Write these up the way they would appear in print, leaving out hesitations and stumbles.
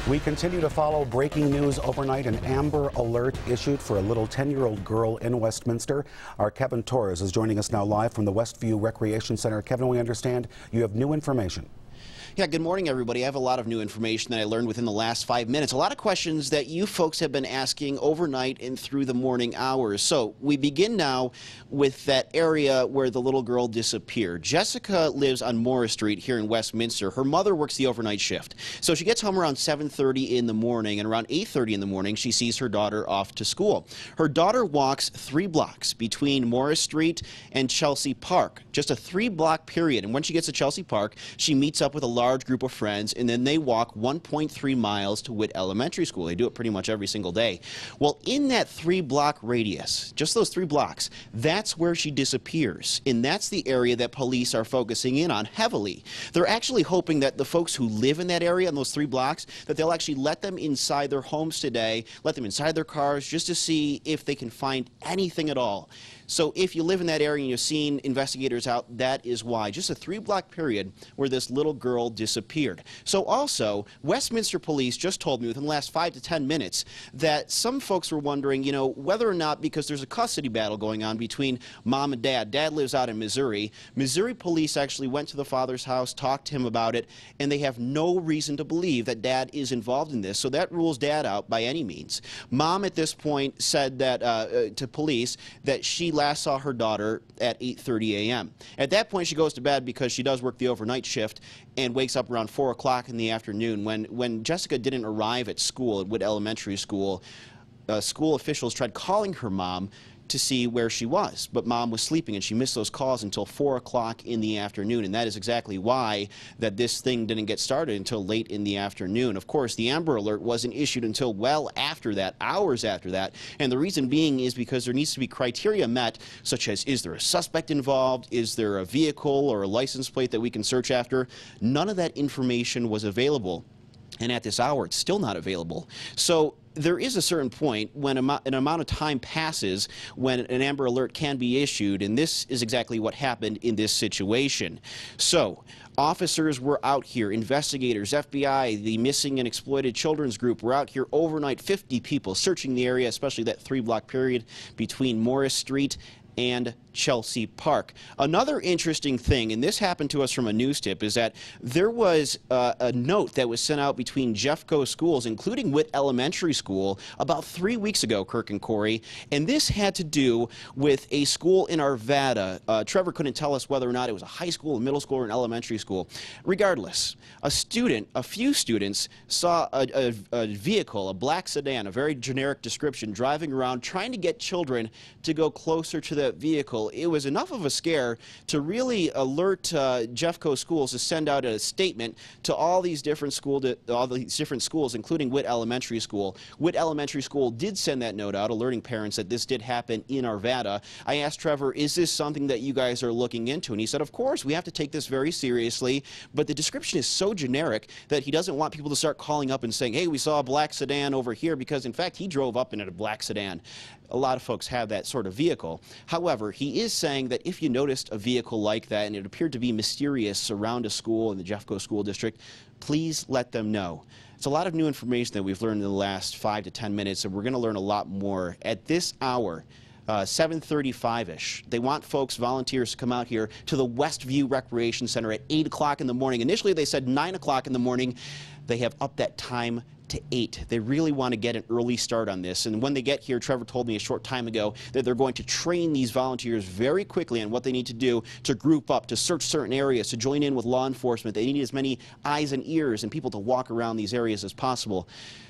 We continue to follow breaking news overnight. An Amber Alert issued for a little 10-year-old girl in Westminster. Our Kevin Torres is joining us now live from the Westview Recreation Center. Kevin, we understand you have new information. Yeah, good morning, everybody. I have a lot of new information that I learned within the last 5 minutes. A lot of questions that you folks have been asking overnight and through the morning hours. So we begin now with that area where the little girl disappeared. Jessica lives on Morris Street here in Westminster. Her mother works the overnight shift. So she gets home around 7:30 in the morning, and around 8:30 in the morning, she sees her daughter off to school. Her daughter walks 3 blocks between Morris Street and Chelsea Park, just a 3-block period. And when she gets to Chelsea Park, she meets up with a large group of friends, and then they walk 1.3 miles to Witt Elementary School. They do it pretty much every single day. Well, in that 3-block radius, just those 3 blocks, that's where she disappears, and that's the area that police are focusing in on heavily. They're actually hoping that the folks who live in that area, in those 3 blocks, that they'll actually let them inside their homes today, let them inside their cars, just to see if they can find anything at all. So if you live in that area and you've seen investigators out, that is why. Just a 3-block period where this little girl disappeared. So also, Westminster Police just told me within the last 5 to 10 minutes that some folks were wondering, whether or not, because there's a custody battle going on between mom and dad. Dad lives out in Missouri. Missouri police actually went to the father's house, talked to him about it, and they have no reason to believe that dad is involved in this. So that rules dad out by any means. Mom at this point said that to police that she last saw her daughter at 8:30 a.m. At that point, she goes to bed because she does work the overnight shift and wakes up around 4 o'clock in the afternoon. When Jessica didn't arrive at school, at Witt Elementary School, school officials tried calling her mom to see where she was, but mom was sleeping and she missed those calls until 4 o'clock in the afternoon, and that is exactly why that this thing didn't get started until late in the afternoon. Of course, the Amber Alert wasn't issued until well after that, hours after that, and the reason being is because there needs to be criteria met, such as, is there a suspect involved, is there a vehicle or a license plate that we can search after? None of that information was available, and at this hour it's still not available. So there is a certain point when an amount of time passes when an Amber Alert can be issued, and this is exactly what happened in this situation. So officers were out here, investigators, FBI, the Missing and Exploited Children's Group were out here overnight, 50 people searching the area, especially that 3-block period between Morris Street and Chelsea Park. Another interesting thing, and this happened to us from a news tip, is that there was a note that was sent out between Jeffco schools, including Witt Elementary School, about 3 weeks ago, Kirk and Corey, and this had to do with a school in Arvada. Trevor couldn't tell us whether or not it was a high school, a middle school, or an elementary school. Regardless, a few students saw a vehicle, a black sedan, a very generic description, driving around trying to get children to go closer to that vehicle. It was enough of a scare to really alert Jeffco schools to send out a statement to all these different schools, including Witt Elementary School. Witt Elementary School did send that note out, alerting parents that this did happen in Arvada. I asked Trevor, is this something that you guys are looking into? And he said, of course, we have to take this very seriously, but the description is so generic that he doesn't want people to start calling up and saying, hey, we saw a black sedan over here, because in fact he drove up in a black sedan. A lot of folks have that sort of vehicle. However, he is saying that if you noticed a vehicle like that and it appeared to be mysterious around a school in the Jeffco School District, please let them know. It's a lot of new information that we've learned in the last 5 to 10 minutes, and we're going to learn a lot more at this hour. 7:35-ish. They want folks, volunteers, to come out here to the Westview Recreation Center at 8 o'clock in the morning. Initially, they said 9 o'clock in the morning. They have upped that time to 8. They really want to get an early start on this. And when they get here, Trevor told me a short time ago that they're going to train these volunteers very quickly on what they need to do to group up, to search certain areas, to join in with law enforcement. They need as many eyes and ears and people to walk around these areas as possible.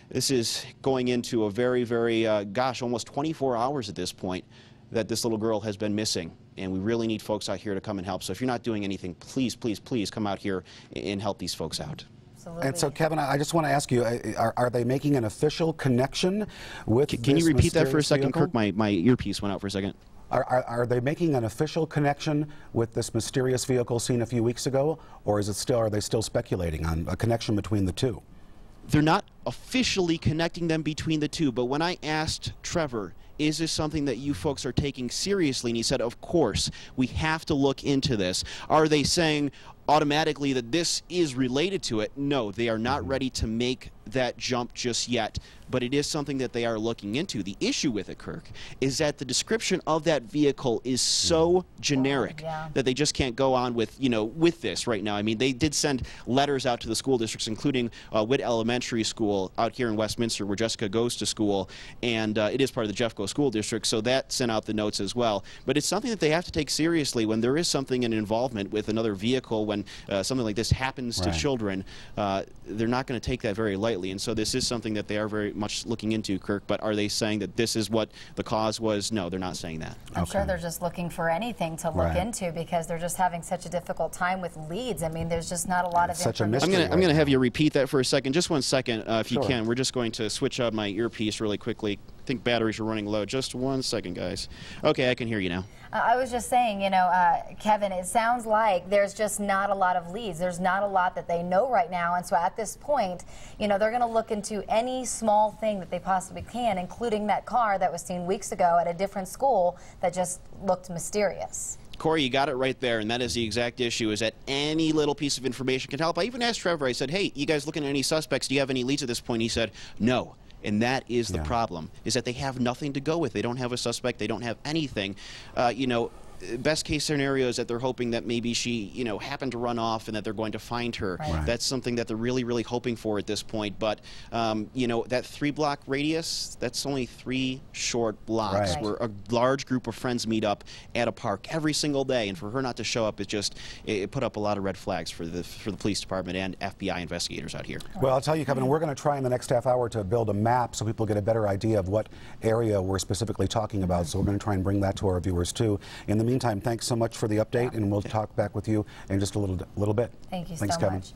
This is going into a very, very, almost 24 hours at this point that this little girl has been missing. And we really need folks out here to come and help. So if you're not doing anything, please, please, please come out here and help these folks out. Absolutely. And so, Kevin, I just want to ask you, are they making an official connection with Can you repeat that for a second, vehicle? Kirk? My earpiece went out for a second. Are they making an official connection with this mysterious vehicle seen a few weeks ago, or are they still speculating on a connection between the two? They're not officially connecting them between the two, but when I asked Trevor, is this something that you folks are taking seriously? And he said, of course, we have to look into this. Are they saying, automatically that this is related to it. No, they are not ready to make that jump just yet, but it is something that they are looking into. The issue with it, Kirk, is that the description of that vehicle is so generic that they just can't go on with, with this right now. I mean, they did send letters out to the school districts, including Witt Elementary School out here in Westminster, where Jessica goes to school, and it is part of the Jeffco School District, so that sent out the notes as well. But it's something that they have to take seriously when there is something in involvement with another vehicle, when something like this happens to children. They're not going to take that very lightly, and so this is something that they are very much looking into, Kirk. But are they saying that this is what the cause was? No, they're not saying that. I'm sure they're just looking for anything to look into, because they're just having such a difficult time with leads. I mean, there's just not a lot of information. I'm going to have you repeat that for a second. Just 1 second, if you can. We're just going to switch up my earpiece really quickly. I think batteries are running low. Just 1 second, guys. Okay, I can hear you now. I was just saying, Kevin, it sounds like there's just not a lot of leads. There's not a lot that they know right now, and so at this point, they're going to look into any small thing that they possibly can, including that car that was seen weeks ago at a different school that just looked mysterious. Corey, you got it right there, and that is the exact issue, is that any little piece of information can help. I even asked Trevor, I said, hey, you guys looking at any suspects? Do you have any leads at this point? He said, no. And that is the problem, is that they have nothing to go with. They don't have a suspect. They don't have anything. Best case scenario is that they're hoping that maybe she, happened to run off and that they're going to find her. That's something that they're really, really hoping for at this point. But, that 3-block radius, that's only 3 short blocks where a large group of friends meet up at a park every single day. And for her not to show up, it put up a lot of red flags for the police department and FBI investigators out here. Well, I'll tell you, Kevin, we're going to try in the next half hour to build a map so people get a better idea of what area we're specifically talking about. So we're going to try and bring that to our viewers, too. In the meantime, thanks so much for the update, and we'll talk back with you in just a little bit. Thank you Thanks, so Kevin. much.